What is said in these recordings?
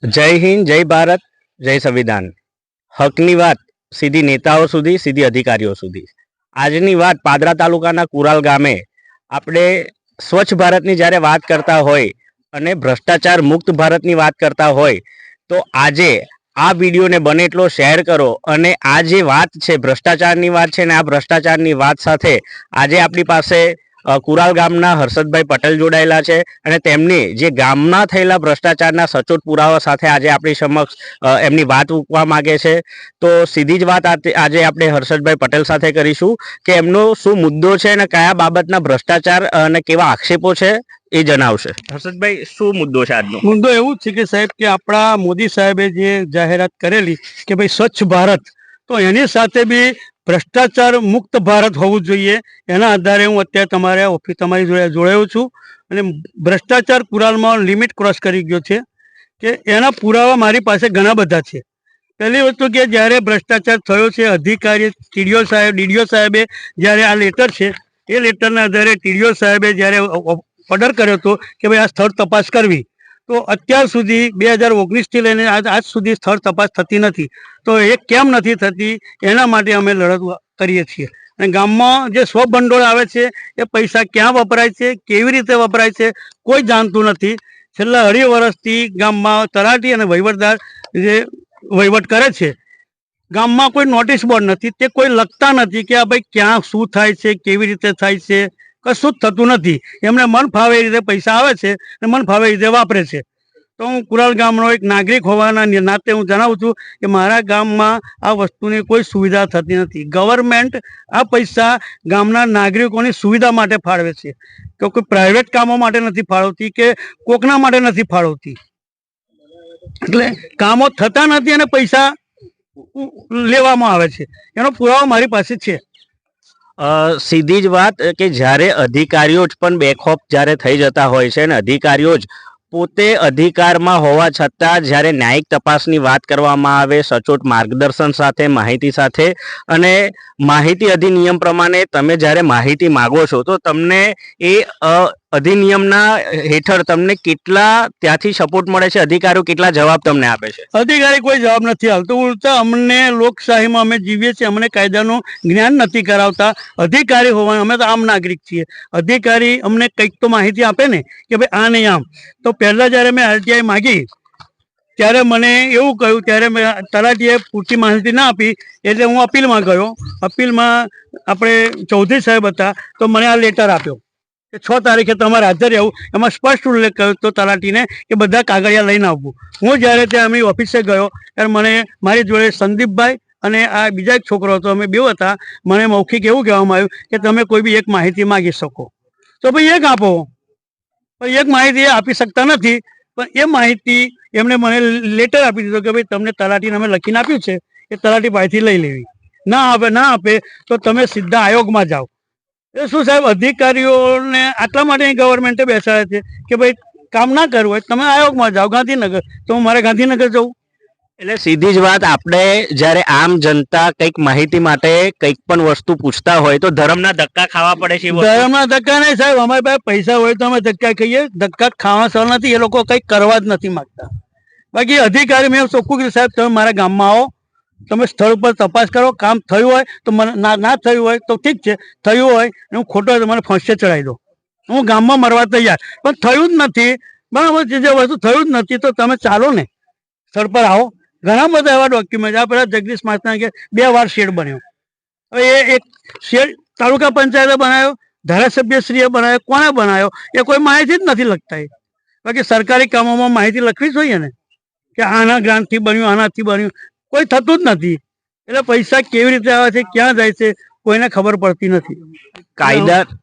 જય હિન્દ, જય ભારત, જય સંવિધાન. હકની વાત સીધી નેતાઓ સુધી, સીધી અધિકારીઓ સુધી. આજની વાત પાદરા તાલુકાના કુરાલ ગામે આપણે સ્વચ્છ ભારતની જ્યારે વાત કરતા હોય અને ભ્રષ્ટાચાર મુક્ત ભારતની વાત કરતા હોય તો આજે આ વિડીયોને બને એટલો શેર કરો અને આ જે વાત છે ભ્રષ્ટાચારની વાત છે ને આ ભ્રષ્ટાચારની વાત સાથે આજે આપણી પાસે કુરાલ ગામના હર્ષદભાઈ પટેલ જોડાયેલા છે અને તેમની જે ગામના થયેલા ભ્રષ્ટાચારના સચોટ પુરાવા સાથે આજે આપણી સમક્ષ એમની વાત મૂકવા માંગે છે. તો સીધી જ વાત આજે આપણે હર્ષદભાઈ પટેલ સાથે કરીશું કે એમનો શું મુદ્દો છે અને કયા બાબતના ભ્રષ્ટાચાર અને કેવા આક્ષેપો છે એ જણાવશે. હર્ષદભાઈ, શું મુદ્દો છે આજનો? મુદ્દો એવું છે કે સાહેબ કે આપણા મોદી સાહેબે જે જાહેરાત કરેલી કે ભાઈ સ્વચ્છ ભારત, તો એની સાથે બી ભ્રષ્ટાચાર મુક્ત ભારત હોવું જોઈએ. એના આધારે હું અત્યારે તમારી જોડે જોડાયો છું અને ભ્રષ્ટાચાર કુરાલમાં લિમિટ ક્રોસ કરી ગયો છે કે એના પુરાવા મારી પાસે ઘણા બધા છે. પહેલી વસ્તુ કે જ્યારે ભ્રષ્ટાચાર થયો છે, અધિકારી ડીડીઓ સાહેબે જ્યારે આ લેટર છે એ લેટરના આધારે ટીડીઓ સાહેબે જ્યારે ઓર્ડર કર્યો હતો કે ભાઈ આ સ્થળ તપાસ કરવી, તો અત્યાર સુધી 2019થી લઈને આજ સુધી સ્થળ તપાસ થતી નથી. તો એ કેમ નથી થતી એના માટે અમે લડત કરીએ છીએ. અને ગામમાં જે સ્વભંડોળ આવે છે એ પૈસા ક્યાં વપરાય છે, કેવી રીતે વપરાય છે, કોઈ જાણતું નથી. છેલ્લા 2.5 વર્ષથી ગામમાં તલાટી અને વહીવટદાર જે વહીવટ કરે છે, ગામમાં કોઈ નોટિસ બોર્ડ નથી, તે કોઈ લખતા નથી કે આ ભાઈ ક્યાં શું થાય છે, કેવી રીતે થાય છે, કશું જ થતું નથી. એમને મન ફાવે એ રીતે પૈસા આવે છે અને મન ફાવે એ રીતે વાપરે છે. તો હું કુરાલ ગામનો એક નાગરિક હોવાના નાતે હું જણાવું છું કે મારા ગામમાં આ વસ્તુની કોઈ સુવિધા થતી નથી. ગવર્મેન્ટ આ પૈસા ગામના નાગરિકોની સુવિધા માટે ફાળવે છે, કે કોઈ પ્રાઇવેટ કામો માટે નથી ફાળવતી કે કોકના માટે નથી ફાળવતી. એટલે કામો થતા નથી અને પૈસા લેવામાં આવે છે. એનો પુરાવો મારી પાસે છે. સીધી જ વાત કે જ્યારે અધિકારીઓ જ પણ બેખોફ જ્યારે થઈ જતા હોય છે અને અધિકારીઓ જ પોતે અધિકારમાં હોવા છતાં જ્યારે ન્યાયિક તપાસની વાત કરવામાં આવે સચોટ માર્ગદર્શન સાથે, માહિતી સાથે, અને માહિતી અધિનિયમ પ્રમાણે તમે જ્યારે માહિતી માગો છો તો તમને એ અધિનિયમના હેઠળ તમને કેટલા ત્યાંથી સપોર્ટ મળે છે, અધિકારીઓ કેટલા જવાબ તમને આપે છે? અધિકારી કોઈ જવાબ નથી આપતો. ઉલટા અમને લોકશાહીમાં અમે જીવીએ છીએ, અમને કાયદાનું જ્ઞાન નથી કરાવતા. અધિકારી હોવાનું, અમે તો આમ નાગરિક છીએ. અધિકારી અમને કંઈક તો માહિતી આપે ને કે ભાઈ આ નહીં આમ. તો પહેલાં જ્યારે મેં આરટીઆઈ માગી ત્યારે મને એવું કહ્યું, ત્યારે મેં તલાટીએ પૂરતી માહિતી ના આપી એટલે હું અપીલમાં ગયો. અપીલમાં આપણે ચૌધરી સાહેબ હતા, તો મને આ લેટર આપ્યો કે 6 તારીખે તમારે હાજર રહેવું. એમાં સ્પષ્ટ ઉલ્લેખ કર્યો તો તલાટીને કે બધા કાગળિયા લઈને આવવું. હું જ્યારે ત્યાં અમારી ઓફિસે ગયો ત્યારે મને મારી જોડે સંદીપભાઈ અને આ બીજા એક છોકરો હતો, અમે બે હતા. મને મૌખિક એવું કહેવામાં આવ્યું કે તમે કોઈ બી એક માહિતી માગી શકો તો ભાઈ એક આપો. પણ એક માહિતી એ આપી શકતા નથી. પણ એ માહિતી એમણે મને લેટર આપી દીધો કે ભાઈ તમને તલાટીને અમે લખીને આપ્યું છે, એ તલાટી પાસેથી લઈ લેવી. ના આપે તો તમે સીધા આયોગમાં જાઓ. એ શું સાહેબ, અધિકારીઓને આટલા માટે ગવર્મેન્ટે બેસાડે છે કે ભાઈ કામ ના કરવું હોય તમે આયોગમાં જાઓ. ગાંધીનગર, તો મારે ગાંધીનગર જવું. એટલે સીધી જ વાત, આપણે જ્યારે આમ જનતા કંઈક માહિતી માટે કંઈક પણ વસ્તુ પૂછતા હોય તો ધર્મના ધક્કા ખાવા પડે છે. ધર્મના ધક્કા નહીં સાહેબ, અમારી પાસે પૈસા હોય તો અમે ધક્કા ખાઈએ. ધક્કા ખાવા સર નથી, એ લોકો કંઈક કરવા જ નથી માંગતા. બાકી અધિકારી મેં ચોખ્ખું કીધું સાહેબ તમે મારા ગામમાં આવો, તમે સ્થળ પર તપાસ કરો, કામ થયું હોય તો મને ના થયું હોય તો ઠીક છે, થયું હોય હું ખોટો હોય તો મને ફાંસીએ ચડાવી દો. હું ગામમાં મરવા તૈયાર. પણ થયું જ નથી, બરાબર છે, જે વસ્તુ થયું જ નથી તો તમે ચાલો ને, સ્થળ પર આવો. ઘણા બધા એવા ડોક્યુમેન્ટ, આ પેલા જગદીશ માસના કે 2 વાર શેડ બન્યો. હવે એ એક શેડ તાલુકા પંચાયતે બનાવ્યો, ધારાસભ્યશ્રીએ બનાવ્યો, કોણે બનાવ્યો એ કોઈ માહિતી જ નથી લખતા. બાકી સરકારી કામોમાં માહિતી લખવી જોઈએ ને કે આના ગ્રાન્ટથી બન્યું, આનાથી બન્યું. કોઈ થતું જ નથી. એટલે પૈસા કેવી રીતે આવે છે, ક્યાં જાય છે, કોઈને ખબર પડતી નથી.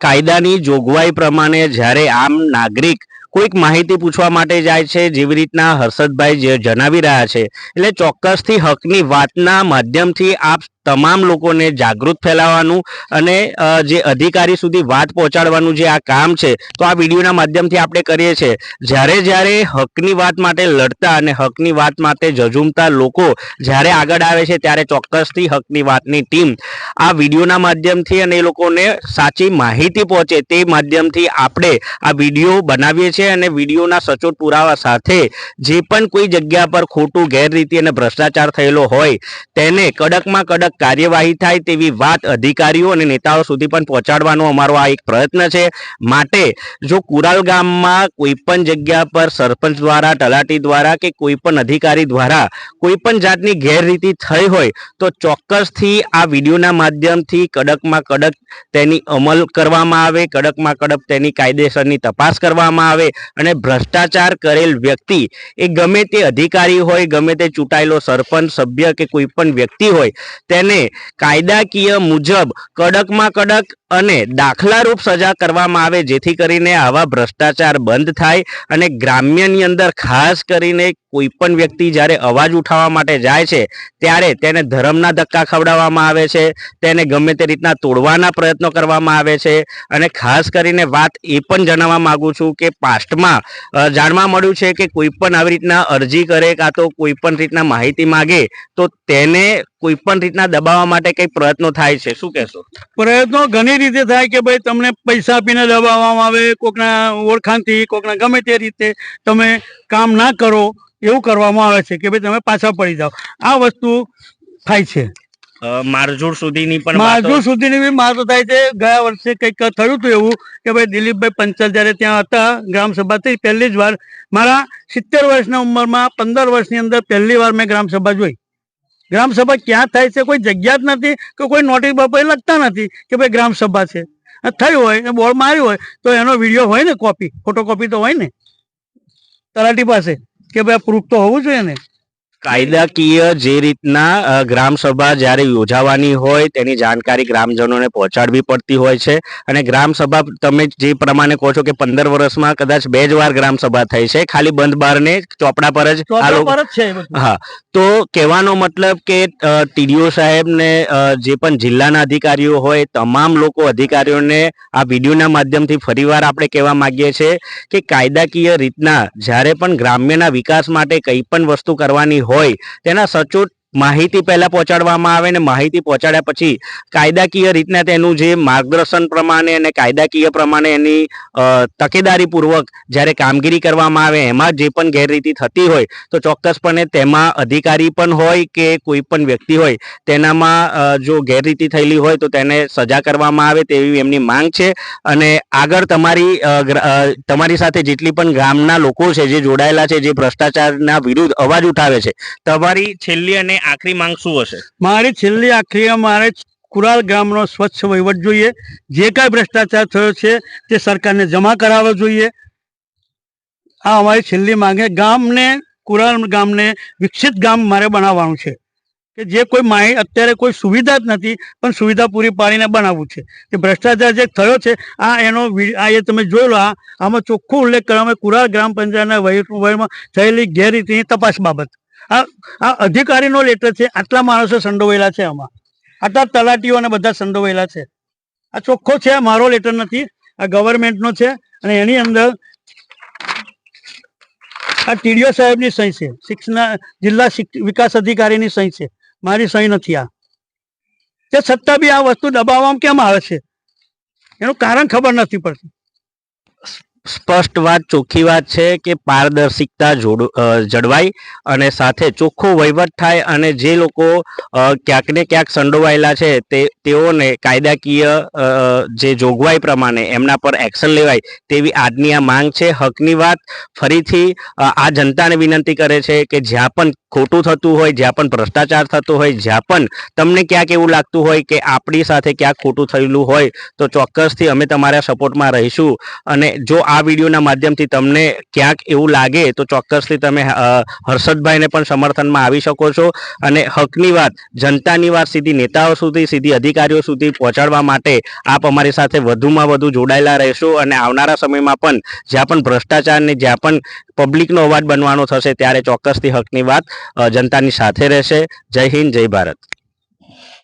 કાયદાની જોગવાઈ પ્રમાણે જ્યારે આમ નાગરિક કોઈક માહિતી પૂછવા માટે જાય છે, જેવી રીતના હર્ષદભાઈ જે જણાવી રહ્યા છે, એટલે ચોક્કસથી હકની વાતના માધ્યમથી આપ તમામ લોકોને જાગૃત ફેલાવવાનું અને જે અધિકારી સુધી વાત પહોંચાડવાનું જે આ કામ છે તો આ વિડીયોના માધ્યમથી આપણે કરીએ છીએ. જ્યારે હકની વાત માટે લડતા અને હકની વાત માટે ઝઝૂમતા લોકો જ્યારે આગળ આવે છે ત્યારે ચોક્કસથી હકની વાતની ટીમ આ વિડીયોના માધ્યમથી અને એ લોકોને સાચી માહિતી પહોંચે તે માધ્યમથી આપણે આ વિડીયો બનાવીએ છીએ અને વિડીયોના સચોટ પુરાવા સાથે જે પણ કોઈ જગ્યા પર ખોટું ગેરરીતિ અને ભ્રષ્ટાચાર થયેલો હોય તેને કડકમાં કડક કાર્યવાહી થાય તેવી વાત અધિકારીઓ અને નેતાઓ સુધી પણ પહોંચાડવાનો અમારો આ એક પ્રયત્ન છે. માટે જો કુરાલ ગામમાં કોઈ પણ જગ્યા પર સરપંચ દ્વારા, તલાટી દ્વારા કે કોઈ પણ અધિકારી દ્વારા કોઈ પણ જાતની ગેરરીતિ થઈ હોય તો ચોક્કસથી આ વિડીયોના માધ્યમથી કડકમાં કડક તેની અમલ કરવામાં આવે, કડકમાં કડક તેની કાયદેસરની તપાસ કરવામાં આવે અને ભ્રષ્ટાચાર કરેલ વ્યક્તિ એ ગમે તે અધિકારી હોય, ગમે તે ચૂંટાયેલો સરપંચ, સભ્ય કે કોઈ પણ વ્યક્તિ હોય તેને કાયદાકીય મુજબ કડકમાં કડક અને દાખલારૂપ સજા કરવામાં આવે જેથી કરીને આવા ભ્રષ્ટાચાર બંધ થાય. અને ગ્રામ્યની અંદર ખાસ કરીને કોઈ પણ વ્યક્તિ જ્યારે અવાજ ઉઠાવવા માટે જાય છે ત્યારે તેને ધર્મના ધક્કા ખવડાવવામાં આવે છે, તેને ગમે તે રીતના તોડવાના પ્રયત્નો કરવામાં આવે છે. અને ખાસ કરીને વાત એ પણ જણાવવા માગું છું કે પાસ્ટમાં જાણવા મળ્યું છે કે કોઈ પણ આવી રીતના અરજી કરે કાં તો કોઈ પણ રીતના માહિતી માગે તો તેને કોઈ પણ રીતના દબાવવા માટે કઈ પ્રયત્નો થાય છે. શું કહેશો? પ્રયત્નો ઘણી રીતે થાય કે ભાઈ તમને પૈસા આપીને દબાવવામાં આવે, કોકના ઓળખાણથી, કોકના ગમે તે રીતે તમે કામ ના કરો એવું કરવામાં આવે છે કે ભાઈ તમે પાછા પડી જાઓ. આ વસ્તુ થાય છે. મારઝૂડ સુધીની પણ મારઝૂડ સુધીની બી માર થાય છે. ગયા વર્ષે કંઈક થયું હતું એવું કે ભાઈ દિલીપભાઈ પંચાલ જ્યારે ત્યાં હતા ગ્રામસભાથી પહેલી જ વાર મારા 70 વર્ષના ઉંમરમાં 15 વર્ષની અંદર પહેલી વાર મેં ગ્રામસભા જોઈ. ગ્રામસભા ક્યાં થાય છે કોઈ જગ્યા જ નથી કે કોઈ નોટિસ બાપા લખતા નથી કે ભાઈ ગ્રામસભા છે. થયું હોય બોર્ડ માર્યું હોય તો એનો વિડીયો હોય ને, કોપી, ફોટોકોપી તો હોય ને તલાટી પાસે કે ભાઈ પ્રૂફ તો હોવું જોઈએ ને. કાયદાકીય જે રીતના ગ્રામસભા જ્યારે યોજાવાની હોય તેની જાણકારી ગ્રામજનોને પહોંચાડવી પડતી હોય છે. અને ગ્રામસભા તમે જે પ્રમાણે કહો છો કે 15 વર્ષમાં કદાચ 2 જ વાર ગ્રામસભા થઈ છે, ખાલી બંધ બારને ચોપડા પર જ હા. તો કહેવાનો મતલબ કે ટીડીઓ સાહેબને જે પણ જિલ્લાના અધિકારીઓ હોય તમામ લોકો અધિકારીઓને આ વિડીયોના માધ્યમથી ફરીવાર આપણે કહેવા માંગીએ છીએ કે કાયદાકીય રીતના જ્યારે પણ ગ્રામ્યના વિકાસ માટે કંઈ પણ વસ્તુ કરવાની હોય તેના સચોટ માહિતી પહેલા પહોંચાડવામાં આવે ને માહિતી પહોંચાડ્યા પછી કાયદાકીય રીતના તેનું જે માર્ગદર્શન પ્રમાણે અને કાયદાકીય પ્રમાણે એની તકેદારીપૂર્વક જ્યારે કામગીરી કરવામાં આવે એમાં જે પણ ગેરરીતિ થતી હોય તો ચોક્કસપણે તેમાં અધિકારી પણ હોય કે કોઈ પણ વ્યક્તિ હોય તેનામાં જો ગેરરીતિ થયેલી હોય તો તેને સજા કરવામાં આવે તેવી એમની માંગ છે. અને આગળ તમારી સાથે જેટલી પણ ગામના લોકો છે જે જોડાયેલા છે, જે ભ્રષ્ટાચારના વિરુદ્ધ અવાજ ઉઠાવે છે, તમારી છેલ્લી અને આખરી માંગ શું હશે? મારી છેલ્લી આખરી મારે કુરાલ ગામનો સ્વચ્છ વહીવટ જોઈએ. જે કાંઈ ભ્રષ્ટાચાર થયો છે તે સરકારને જમા કરાવવો જોઈએ. આ અમારી છેલ્લી માંગે. ગામને, કુરાલ ગામને વિકસિત ગામ મારે બનાવવાનું છે કે જે કોઈ અત્યારે કોઈ સુવિધા જ નથી પણ સુવિધા પૂરી પાડીને બનાવવું છે. કે ભ્રષ્ટાચાર જે થયો છે આ એનો એ તમે જોઈ લો. આમાં ચોખ્ખો ઉલ્લેખ કરવામાં કુરાલ ગ્રામ પંચાયતના વહીવટમાં થયેલી ગેરરીતિની તપાસ બાબત આ અધિકારીનો લેટર છે. આટલા માણસો સંડોવાયેલા છે, આમાં આટલા તલાટીઓ અને બધા સંડોવાયેલા છે. આ ચોખ્ખો છે, મારો લેટર નથી, આ ગવર્મેન્ટનો છે. અને એની અંદર આ ટીડીઓ સાહેબની સહી છે, જિલ્લા વિકાસ અધિકારીની સહી છે, મારી સહી નથી. આ તે છતાં બી આ વસ્તુ દબાવવામાં કેમ આવે છે એનું કારણ ખબર નથી પડતી. સ્પષ્ટ વાત, ચોખ્ખી વાત છે કે પારદર્શિકતા જળવાય અને સાથે ચોખ્ખો વહીવટ થાય અને જે લોકો ક્યાંક ને ક્યાંક સંડોવાયેલા છે તેઓને કાયદાકીય જે જોગવાઈ પ્રમાણે એમના પર એક્શન લેવાય તેવી આજની આ માંગ છે. હકની વાત ફરીથી આ જનતાને વિનંતી કરે છે કે જ્યાં પણ ખોટું થતું હોય, જ્યાં પણ ભ્રષ્ટાચાર થતો હોય, જ્યાં પણ તમને ક્યાંક એવું લાગતું હોય કે આપણી સાથે ક્યાંક ખોટું થયેલું હોય તો ચોક્કસથી અમે તમારા સપોર્ટમાં રહીશું. અને જો આ વિડીયોના માધ્યમથી તમને ક્યાંક એવું લાગે તો ચોક્કસથી તમે હર્ષદભાઈને પણ સમર્થનમાં આવી શકો છો. અને હકની વાત, જનતાની વાત સીધી નેતાઓ સુધી, સીધી અધિકારીઓ સુધી પહોંચાડવા માટે આપ અમારી સાથે વધુમાં વધુ જોડાયેલા રહેશો. અને આવનારા સમયમાં પણ જ્યાં પણ ભ્રષ્ટાચારને, જ્યાં પણ પબ્લિકનો અવાજ બનવાનો થશે ત્યારે ચોક્કસથી હકની વાત જનતાની સાથે રહેશે. જય હિન્દ, જય ભારત.